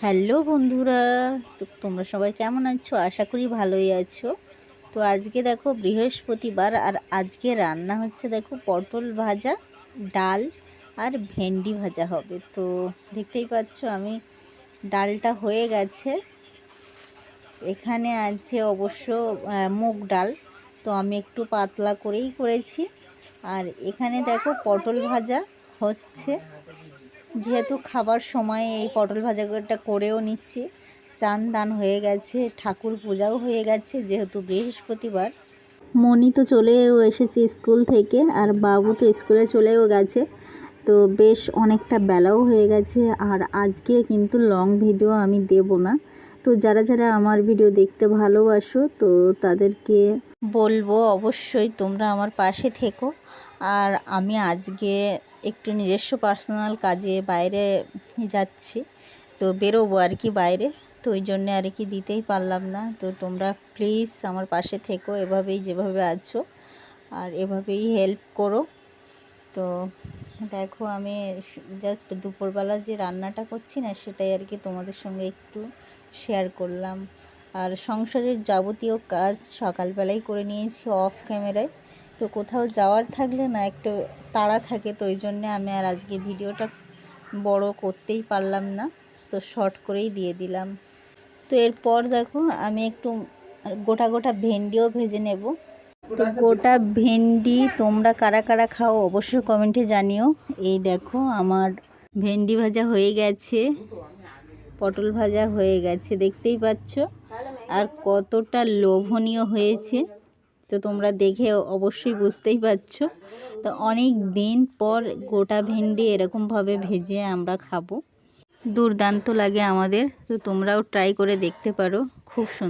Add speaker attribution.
Speaker 1: Hello বন্ধুরা, তো তোমরা সবাই কেমন আছো? আশা করি ভালোই আছো। তো আজকে দেখো বৃহস্পতিবার, আর আজকে রান্না হচ্ছে দেখো পটল ভাজা, ডাল আর ভেন্ডি ভাজা হবে। তো দেখতেই পাচ্ছ আমি ডালটা হয়ে গেছে। এখানে আছে অবশ্য মুগ ডাল, তো আমি একটু পাতলা করেই করেছি। আর এখানে দেখো পটল ভাজা হচ্ছে, যেহেতু খাবার সময় এই পটল ভাজাটা করেও নিচ্ছি। চান দান হয়ে গেছে, ঠাকুর পূজাও হয়ে গেছে, যেহেতু বৃহস্পতিবার। মনি তো চলেও এসেছে স্কুল থেকে, আর বাবু তো স্কুলে চলেও গেছে। তো বেশ অনেকটা বেলাও হয়ে গেছে, আর আজকে কিন্তু লং ভিডিও আমি দেব না। তো যারা যারা আমার ভিডিও দেখতে ভালোবাসো, তো তাদেরকে বলবো অবশ্যই তোমরা আমার পাশে থেকো। আর আমি আজকে একটু নিজস্ব পার্সোনাল কাজে বাইরে যাচ্ছি, তো বেরোবো আর কি বাইরে। তো ওই জন্যে আর কি দিতেই পারলাম না। তো তোমরা প্লিজ আমার পাশে থেকো, এভাবেই যেভাবে আছো আর এভাবেই হেল্প করো। তো দেখো আমি জাস্ট দুপুরবেলা যে রান্নাটা করছি না, সেটাই আর কি তোমাদের সঙ্গে একটু শেয়ার করলাম। আর সংসারের যাবতীয় কাজ সকালবেলাই করে নিয়েছি অফ ক্যামেরায়। তো কোথাও যাওয়ার থাকলে না একটু তাড়া থাকে, তো ওই জন্যে আমি আর আজকে ভিডিওটা বড় করতেই পারলাম না, তো শর্ট করেই দিয়ে দিলাম। তো এরপর দেখো আমি একটু গোটা গোটা ভেন্ডিও ভেজে নেব। তো গোটা ভেন্ডি তোমরা কারা কারা খাও অবশ্যই কমেন্টে জানিও। এই দেখো আমার ভেন্ডি ভাজা হয়ে গেছে, পটল ভাজা হয়ে গেছে, দেখতেই পাচ্ছ। আর কতটা লোভনীয় হয়েছে, তো তোমরা দেখে অবশ্যই বুঝতেই পারছো। তো অনেক দিন পর গোটা ভেন্ডি এরকমভাবে ভেজে আমরা খাবো, দুর্দান্ত লাগে আমাদের। তো তোমরাও ট্রাই করে দেখতে পারো, খুব সুন্দর।